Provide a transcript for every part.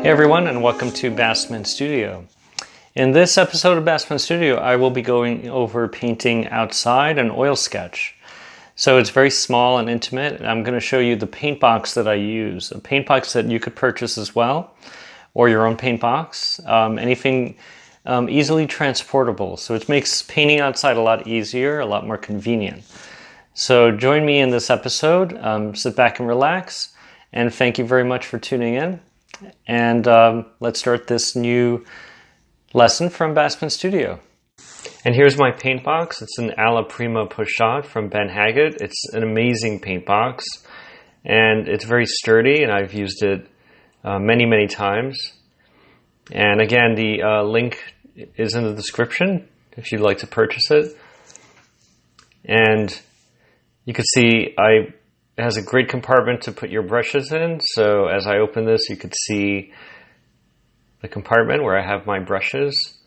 Hey everyone, and welcome to Basmanstudio. In this episode of Basmanstudio, I will be going over painting outside an oil sketch. So it's very small and intimate, and I'm going to show you the paint box that I use. A paint box that you could purchase as well, or your own paint box. Anything easily transportable. So it makes painting outside a lot easier, a lot more convenient. So join me in this episode, sit back and relax, and thank you very much for tuning in. And let's start this new lesson from Basmanstudio. And here's my paint box. It's an Alla Prima Pochade from Ben Haggett. It's an amazing paint box, and it's very sturdy, and I've used it many times. And again, the link is in the description if you'd like to purchase it. And you can see it has a great compartment to put your brushes in. So as I open this, you could see the compartment where I have my brushes.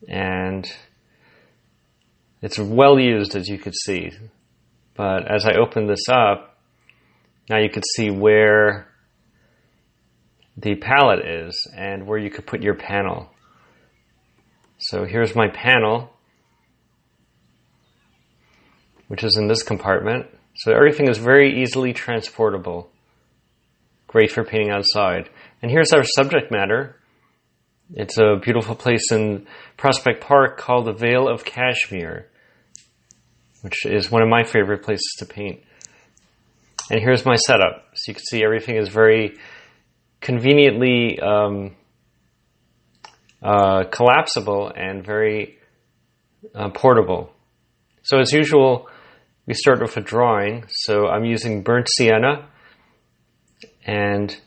And it's well used, as you could see. But as I open this up, now you can see where the palette is and where you could put your panel. So here's my panel, which is in this compartment. So everything is very easily transportable. Great for painting outside. And here's our subject matter. It's a beautiful place in Prospect Park called the Vale of Kashmir, which is one of my favorite places to paint. And here's my setup. So you can see everything is very conveniently collapsible and very portable. So as usual, we start with a drawing. So I'm using burnt sienna, and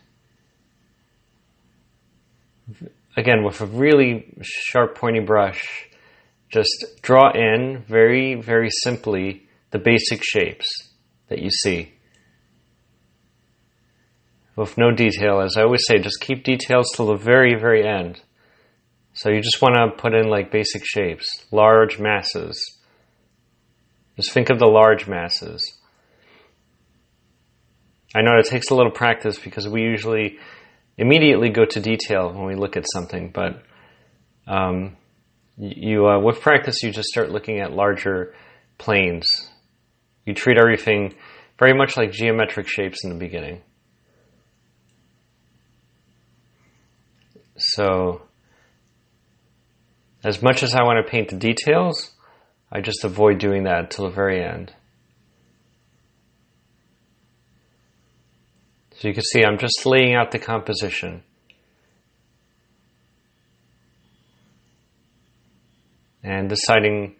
again, with a really sharp pointy brush, just draw in very simply the basic shapes that you see. With no detail. As I always say, just keep details till the very end. So you just want to put in like basic shapes, large masses. Just think of the large masses. I know it takes a little practice because we usually immediately go to detail when we look at something, but with practice you just start looking at larger planes. You treat everything very much like geometric shapes in the beginning. So, as much as I want to paint the details, I just avoid doing that till the very end. So you can see I'm just laying out the composition. And deciding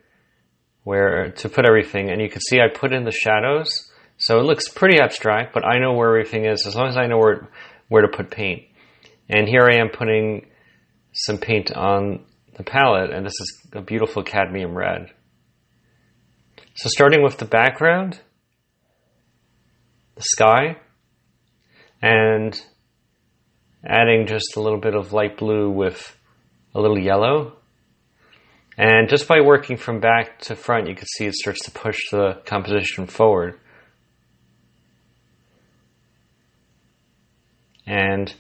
where to put everything. And you can see I put in the shadows. So it looks pretty abstract, but I know where everything is as long as I know where to put paint. And here I am putting some paint on the palette, and this is a beautiful cadmium red. So starting with the background, the sky, and adding just a little bit of light blue with a little yellow. And just by working from back to front, you can see it starts to push the composition forward. And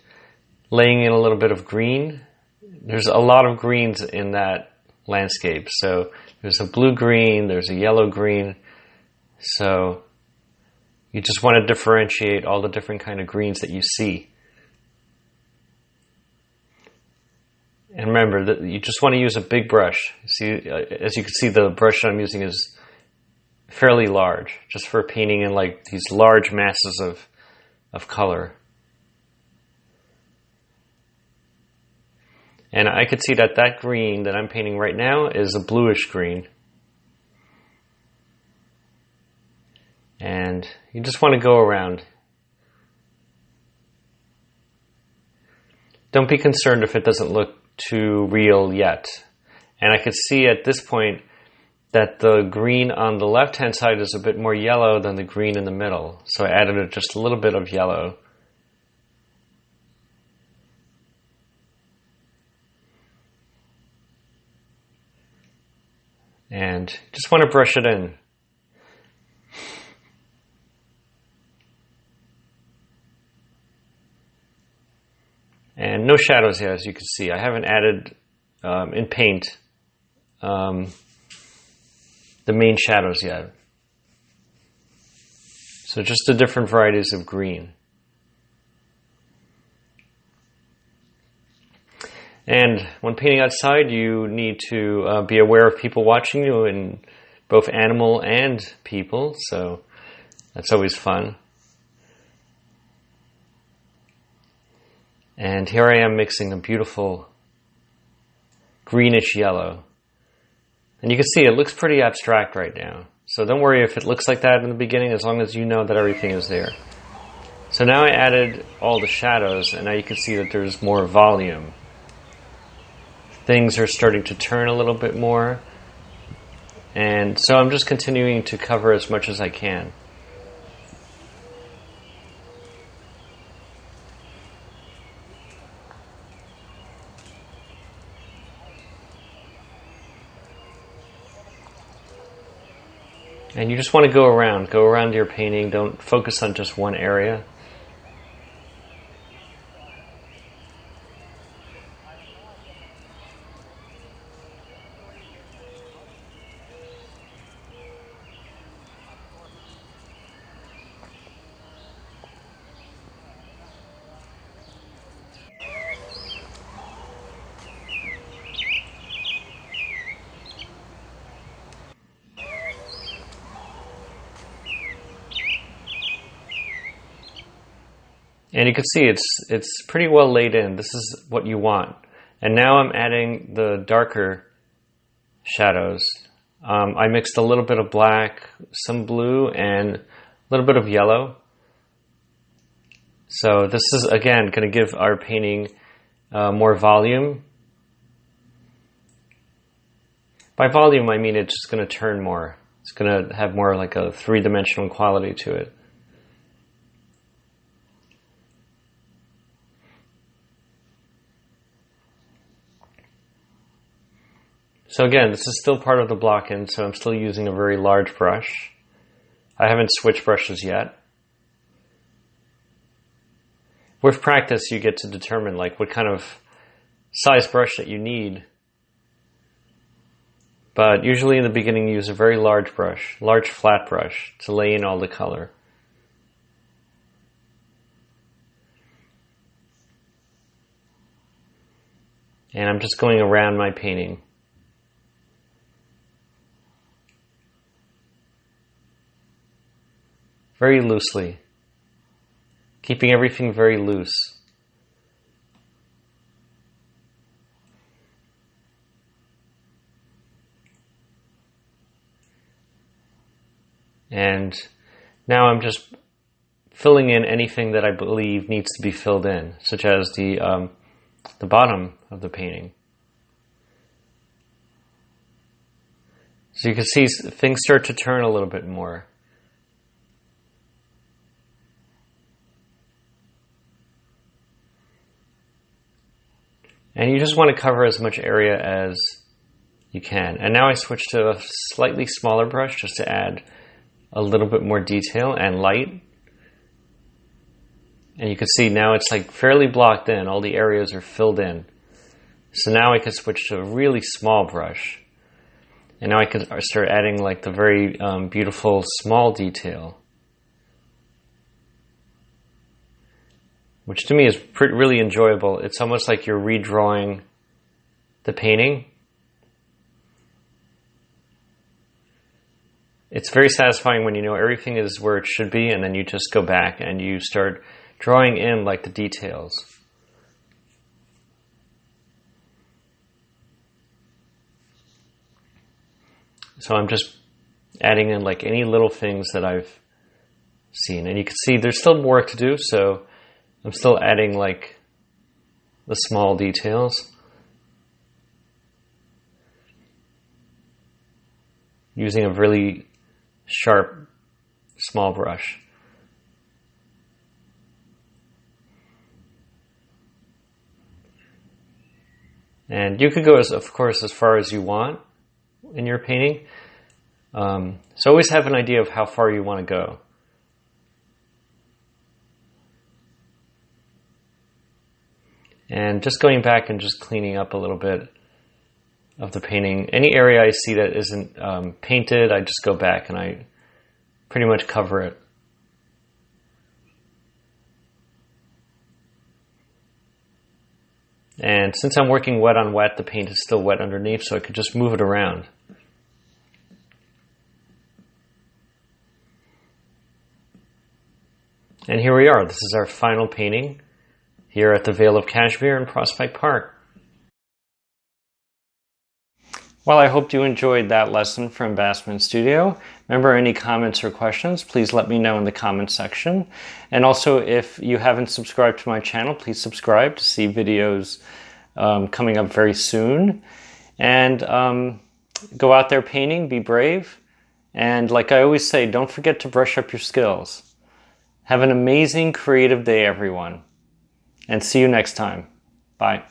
laying in a little bit of green. There's a lot of greens in that landscape. So there's a blue green, there's a yellow green. So you just want to differentiate all the different kind of greens that you see. And remember that you just want to use a big brush. See, as you can see, the brush I'm using is fairly large, just for painting in like these large masses of color. And I could see that green that I'm painting right now is a bluish green. And you just want to go around. Don't be concerned if it doesn't look too real yet. And I could see at this point that the green on the left-hand side is a bit more yellow than the green in the middle. So I added just a little bit of yellow. And just want to brush it in. And no shadows yet, as you can see. I haven't added in paint the main shadows yet. So just the different varieties of green. And when painting outside, you need to be aware of people watching you, and both animal and people, so that's always fun. And here I am mixing a beautiful greenish yellow. And you can see it looks pretty abstract right now. So don't worry if it looks like that in the beginning, as long as you know that everything is there. So now I added all the shadows, and now you can see that there's more volume. Things are starting to turn a little bit more. And so I'm just continuing to cover as much as I can. And you just want to go around your painting. Don't focus on just one area. And you can see it's pretty well laid in. This is what you want. And now I'm adding the darker shadows. I mixed a little bit of black, some blue, and a little bit of yellow. So this is, again, going to give our painting more volume. By volume, I mean it's just going to turn more. It's going to have more like a three-dimensional quality to it. So again, this is still part of the block-in, so I'm still using a very large brush. I haven't switched brushes yet. With practice, you get to determine like what kind of size brush that you need. But usually in the beginning, use a very large brush, large flat brush, to lay in all the color. And I'm just going around my painting. Very loosely, keeping everything very loose. And now I'm just filling in anything that I believe needs to be filled in, such as the bottom of the painting. So you can see things start to turn a little bit more. And you just want to cover as much area as you can. And now I switch to a slightly smaller brush just to add a little bit more detail and light. And you can see now it's like fairly blocked in. All the areas are filled in. So now I can switch to a really small brush. And now I can start adding like the very beautiful small detail, which to me is really enjoyable. It's almost like you're redrawing the painting. It's very satisfying when you know everything is where it should be, and then you just go back and you start drawing in like the details. So I'm just adding in like any little things that I've seen. And you can see there's still more to do, so I'm still adding like the small details. Using a really sharp, small brush. And you could go, of course, as far as you want in your painting. So always have an idea of how far you want to go. And just going back and just cleaning up a little bit of the painting. Any area I see that isn't painted, I just go back and I pretty much cover it. And since I'm working wet on wet, the paint is still wet underneath, so I could just move it around. And here we are. This is our final painting here at the Vale of Kashmir in Prospect Park. Well, I hope you enjoyed that lesson from Basmanstudio. Remember, any comments or questions, please let me know in the comments section. And also, if you haven't subscribed to my channel, please subscribe to see videos coming up very soon. And go out there painting, be brave. And like I always say, don't forget to brush up your skills. Have an amazing creative day, everyone. And see you next time. Bye.